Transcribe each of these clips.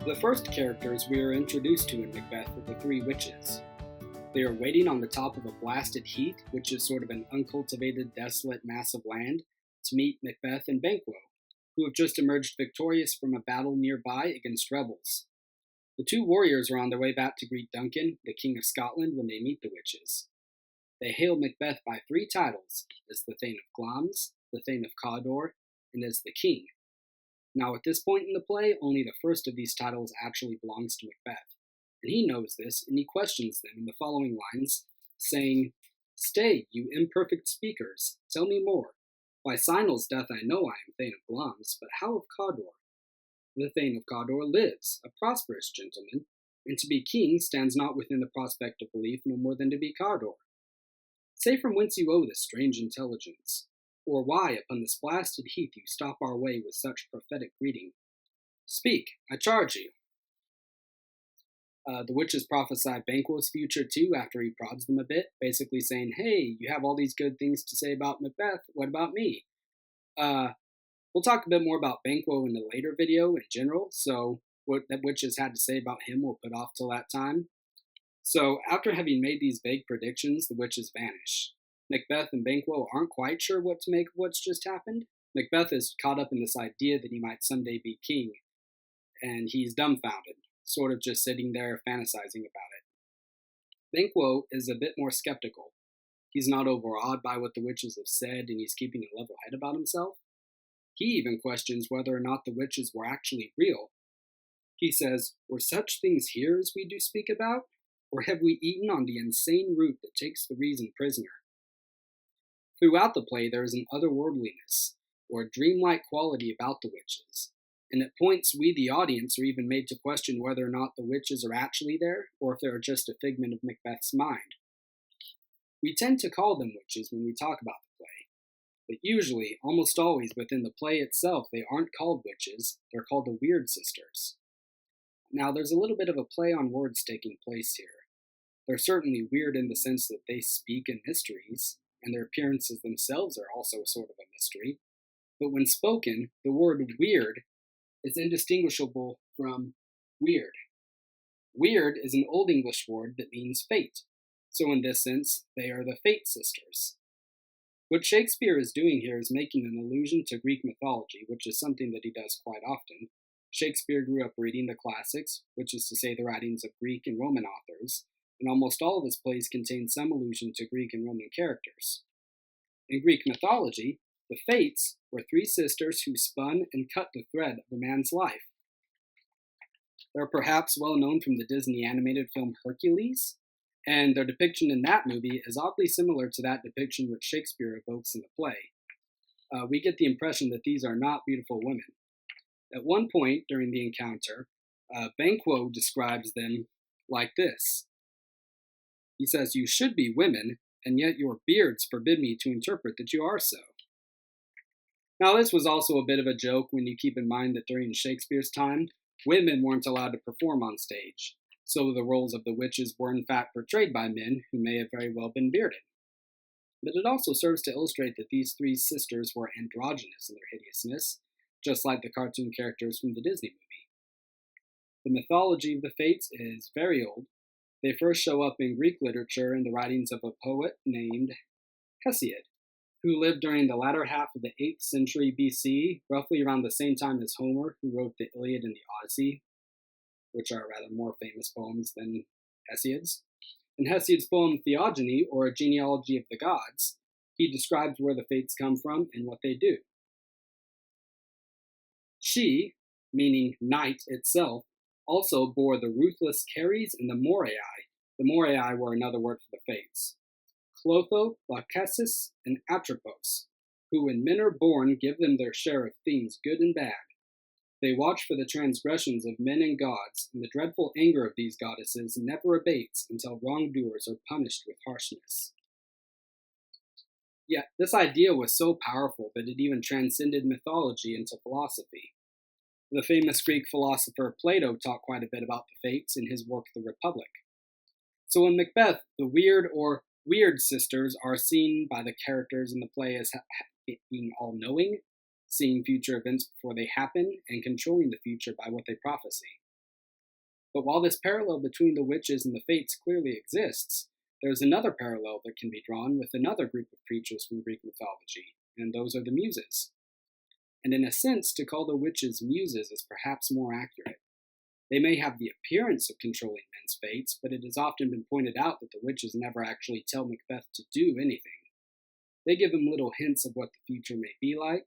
The first characters we are introduced to in Macbeth are the three witches. They are waiting on the top of a blasted heath, which is sort of an uncultivated, desolate mass of land, to meet Macbeth and Banquo, who have just emerged victorious from a battle nearby against rebels. The two warriors are on their way back to greet Duncan, the King of Scotland, when they meet the witches. They hail Macbeth by three titles, as the Thane of Glamis, the Thane of Cawdor, and as the King. Now, at this point in the play, only the first of these titles actually belongs to Macbeth, and he knows this, and he questions them in the following lines, saying, "Stay, you imperfect speakers, tell me more. By Sinel's death I know I am Thane of Glamis, but how of Cawdor? The Thane of Cawdor lives, a prosperous gentleman, and to be king stands not within the prospect of belief no more than to be Cawdor. Say from whence you owe this strange intelligence, or why upon this blasted heath you stop our way with such prophetic greeting. Speak, I charge you." The witches prophesy Banquo's future too after he prods them a bit, basically saying, "Hey, you have all these good things to say about Macbeth, what about me?" We'll talk a bit more about Banquo in a later video in general, so what the witches had to say about him we'll put off till that time. So, after having made these vague predictions, the witches vanish. Macbeth and Banquo aren't quite sure what to make of what's just happened. Macbeth is caught up in this idea that he might someday be king, and he's dumbfounded, sort of just sitting there fantasizing about it. Banquo is a bit more skeptical. He's not overawed by what the witches have said, and he's keeping a level head about himself. He even questions whether or not the witches were actually real. He says, "Were such things here as we do speak about? Or have we eaten on the insane root that takes the reason prisoner?" Throughout the play, there is an otherworldliness, or a dreamlike quality about the witches, and at points we, the audience, are even made to question whether or not the witches are actually there, or if they're just a figment of Macbeth's mind. We tend to call them witches when we talk about the play, but usually, almost always within the play itself, they aren't called witches, they're called the Weird Sisters. Now, there's a little bit of a play on words taking place here. They're certainly weird in the sense that they speak in mysteries, and their appearances themselves are also sort of a mystery. But when spoken, the word weird is indistinguishable from weird. Weird is an Old English word that means fate. So in this sense, they are the Fate Sisters. What Shakespeare is doing here is making an allusion to Greek mythology, which is something that he does quite often. Shakespeare grew up reading the classics, which is to say the writings of Greek and Roman authors, and almost all of his plays contain some allusion to Greek and Roman characters. In Greek mythology, the Fates were three sisters who spun and cut the thread of a man's life. They're perhaps well known from the Disney animated film Hercules, and their depiction in that movie is oddly similar to that depiction which Shakespeare evokes in the play. We get the impression that these are not beautiful women. At one point during the encounter, Banquo describes them like this. He says, "You should be women, and yet your beards forbid me to interpret that you are so." Now, this was also a bit of a joke when you keep in mind that during Shakespeare's time, women weren't allowed to perform on stage, so the roles of the witches were in fact portrayed by men who may have very well been bearded. But it also serves to illustrate that these three sisters were androgynous in their hideousness, just like the cartoon characters from the Disney movie. The mythology of the Fates is very old. They first show up in Greek literature in the writings of a poet named Hesiod, who lived during the latter half of the 8th century BC, roughly around the same time as Homer, who wrote the Iliad and the Odyssey, which are rather more famous poems than Hesiod's. In Hesiod's poem Theogony, or A Genealogy of the Gods, he describes where the Fates come from and what they do. She, meaning night itself, also bore the ruthless Caries and the Morai. The Morai were another word for the Fates. Clotho, Lachesis, and Atropos, who when men are born give them their share of things good and bad. They watch for the transgressions of men and gods, and the dreadful anger of these goddesses never abates until wrongdoers are punished with harshness. Yet this idea was so powerful that it even transcended mythology into philosophy. The famous Greek philosopher Plato talked quite a bit about the Fates in his work The Republic. So in Macbeth, the Weird Sisters are seen by the characters in the play as being all-knowing, seeing future events before they happen, and controlling the future by what they prophesy. But while this parallel between the witches and the fates clearly exists, there's another parallel that can be drawn with another group of creatures from Greek mythology, and those are the Muses. And in a sense, to call the witches Muses is perhaps more accurate. They may have the appearance of controlling men's fates, but it has often been pointed out that the witches never actually tell Macbeth to do anything. They give him little hints of what the future may be like,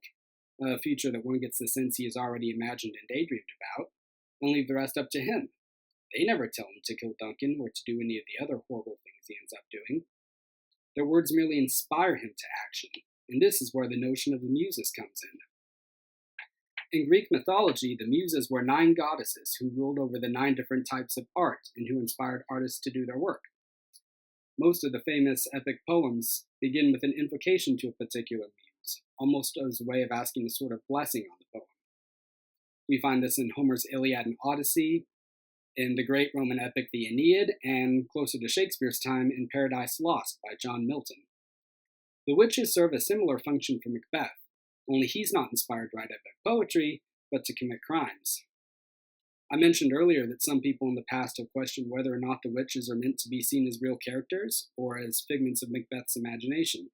a future that one gets the sense he has already imagined and daydreamed about, and leave the rest up to him. They never tell him to kill Duncan or to do any of the other horrible things he ends up doing. Their words merely inspire him to action, and this is where the notion of the Muses comes in. In Greek mythology, the Muses were 9 goddesses who ruled over the 9 different types of art and who inspired artists to do their work. Most of the famous epic poems begin with an invocation to a particular muse, almost as a way of asking a sort of blessing on the poem. We find this in Homer's Iliad and Odyssey, in the great Roman epic The Aeneid, and closer to Shakespeare's time in Paradise Lost by John Milton. The witches serve a similar function for Macbeth, only he's not inspired to write epic poetry, but to commit crimes. I mentioned earlier that some people in the past have questioned whether or not the witches are meant to be seen as real characters or as figments of Macbeth's imagination.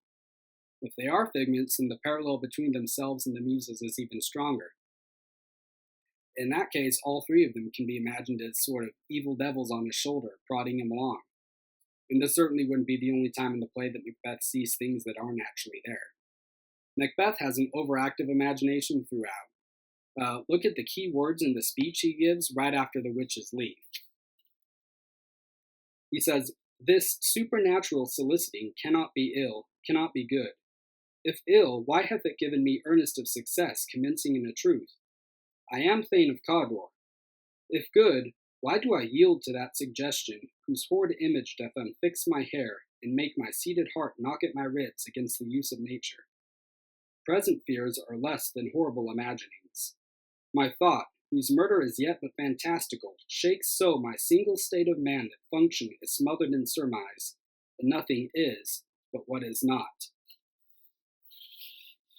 If they are figments, then the parallel between themselves and the Muses is even stronger. In that case, all 3 of them can be imagined as sort of evil devils on his shoulder, prodding him along. And this certainly wouldn't be the only time in the play that Macbeth sees things that aren't actually there. Macbeth has an overactive imagination throughout. Look at the key words in the speech he gives right after the witches leave. He says, "This supernatural soliciting cannot be ill, cannot be good. If ill, why hath it given me earnest of success, commencing in a truth? I am Thane of Cawdor. If good, why do I yield to that suggestion, whose horrid image doth unfix my hair, and make my seated heart knock at my ribs against the use of nature? Present fears are less than horrible imaginings. My thought, whose murder is yet but fantastical, shakes so my single state of man that function is smothered in surmise, and nothing is but what is not."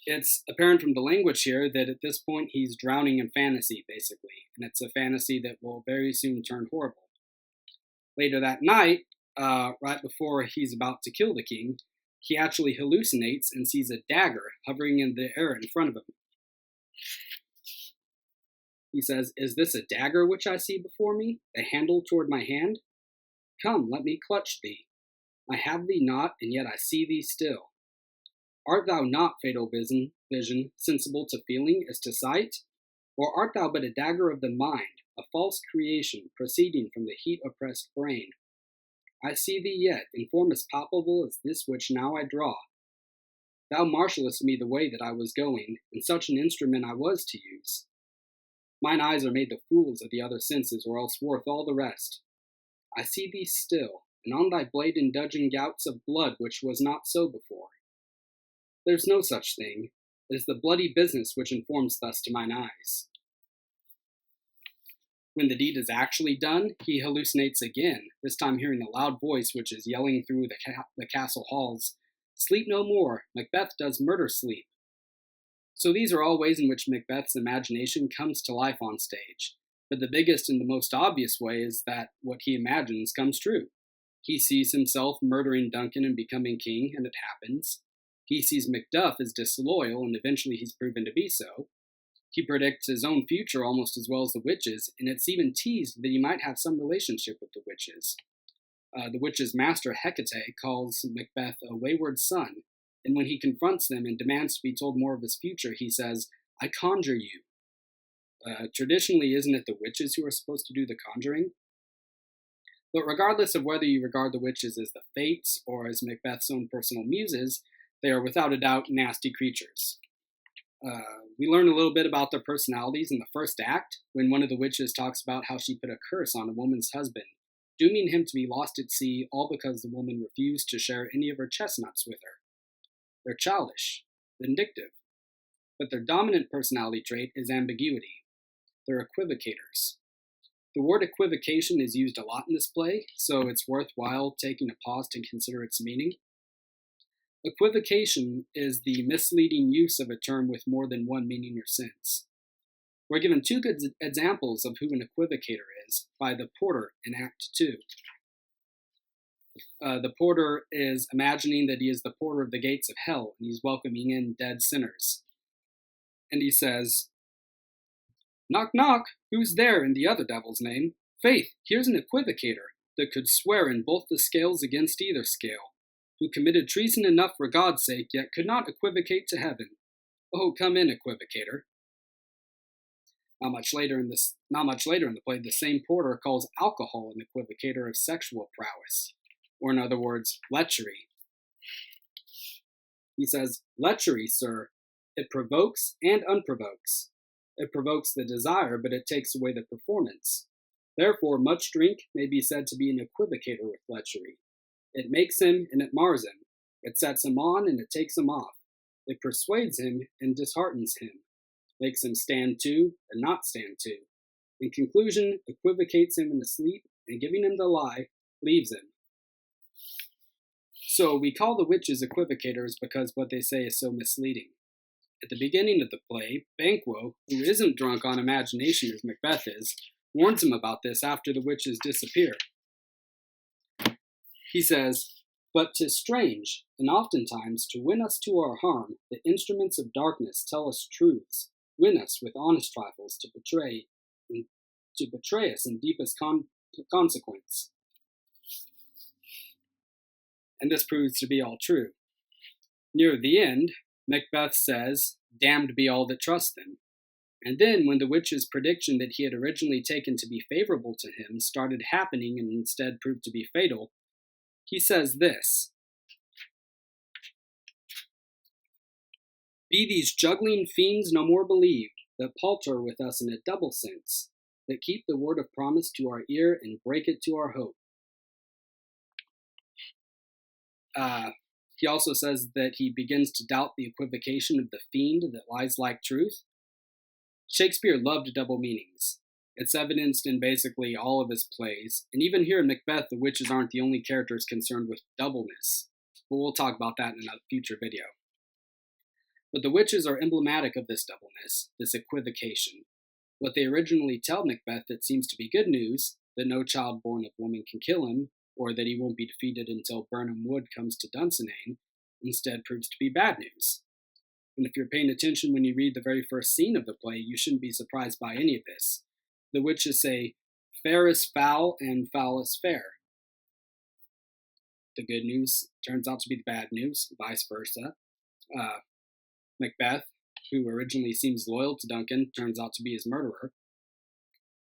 It's apparent from the language here that at this point he's drowning in fantasy, basically, and it's a fantasy that will very soon turn horrible. Later that night, right before he's about to kill the king, he actually hallucinates and sees a dagger hovering in the air in front of him. He says, "Is this a dagger which I see before me, the handle toward my hand? Come, let me clutch thee. I have thee not, and yet I see thee still. Art thou not, fatal vision, sensible to feeling as to sight? Or art thou but a dagger of the mind, a false creation proceeding from the heat-oppressed brain? I see thee yet, in form as palpable as this which now I draw. Thou marshallest me the way that I was going, and such an instrument I was to use. Mine eyes are made the fools of the other senses, or else worth all the rest. I see thee still, and on thy blade indulging gouts of blood which was not so before. There's no such thing. It is the bloody business which informs thus to mine eyes." When the deed is actually done, he hallucinates again, this time hearing a loud voice which is yelling through the castle halls, "Sleep no more, Macbeth does murder sleep." So these are all ways in which Macbeth's imagination comes to life on stage, but the biggest and the most obvious way is that what he imagines comes true. He sees himself murdering Duncan and becoming king, and it happens. He sees Macduff as disloyal, and eventually he's proven to be so. He predicts his own future almost as well as the witches, and it's even teased that he might have some relationship with the witches. The witches' master Hecate calls Macbeth a wayward son, and when he confronts them and demands to be told more of his future, he says, "I conjure you." Traditionally, isn't it the witches who are supposed to do the conjuring? But regardless of whether you regard the witches as the fates or as Macbeth's own personal muses, they are without a doubt nasty creatures. We learn a little bit about their personalities in the first act, when one of the witches talks about how she put a curse on a woman's husband, dooming him to be lost at sea, all because the woman refused to share any of her chestnuts with her. They're childish, vindictive, but their dominant personality trait is ambiguity. They're equivocators. The word equivocation is used a lot in this play, so it's worthwhile taking a pause to consider its meaning. Equivocation is the misleading use of a term with more than one meaning or sense. We're given 2 good examples of who an equivocator is by the porter in Act 2. The porter is imagining that he is the porter of the gates of hell, and he's welcoming in dead sinners. And he says, "Knock, knock, who's there in the other devil's name? Faith, here's an equivocator that could swear in both the scales against either scale, who committed treason enough for God's sake, yet could not equivocate to heaven. Oh, come in, equivocator." Not much later in the play, the same porter calls alcohol an equivocator of sexual prowess, or in other words, lechery. He says, "Lechery, sir, it provokes and unprovokes. It provokes the desire, but it takes away the performance. Therefore, much drink may be said to be an equivocator with lechery. It makes him and it mars him. It sets him on and it takes him off. It persuades him and disheartens him. Makes him stand to and not stand to. In conclusion, equivocates him in a sleep, and giving him the lie, leaves him." So we call the witches equivocators because what they say is so misleading. At the beginning of the play, Banquo, who isn't drunk on imagination as Macbeth is, warns him about this after the witches disappear. He says, "But 'tis strange, and oftentimes to win us to our harm, the instruments of darkness tell us truths, win us with honest trifles to betray us in deepest consequence." And this proves to be all true. Near the end, Macbeth says, "Damned be all that trust them." And then, when the witch's prediction that he had originally taken to be favorable to him started happening and instead proved to be fatal, he says this: "Be these juggling fiends no more believed, that palter with us in a double sense, that keep the word of promise to our ear and break it to our hope." He also says that he begins to doubt the equivocation of the fiend that lies like truth. Shakespeare loved double meanings. It's evidenced in basically all of his plays, and even here in Macbeth, the witches aren't the only characters concerned with doubleness, but we'll talk about that in a future video. But the witches are emblematic of this doubleness, this equivocation. What they originally tell Macbeth, it seems to be good news, that no child born of woman can kill him, or that he won't be defeated until Birnam Wood comes to Dunsinane, instead proves to be bad news. And if you're paying attention when you read the very first scene of the play, you shouldn't be surprised by any of this. The witches say, "Fair is foul and foul is fair." The good news turns out to be the bad news, vice versa. Macbeth, who originally seems loyal to Duncan, turns out to be his murderer.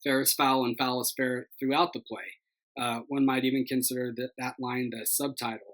Fair is foul and foul is fair throughout the play. One might even consider that line the subtitle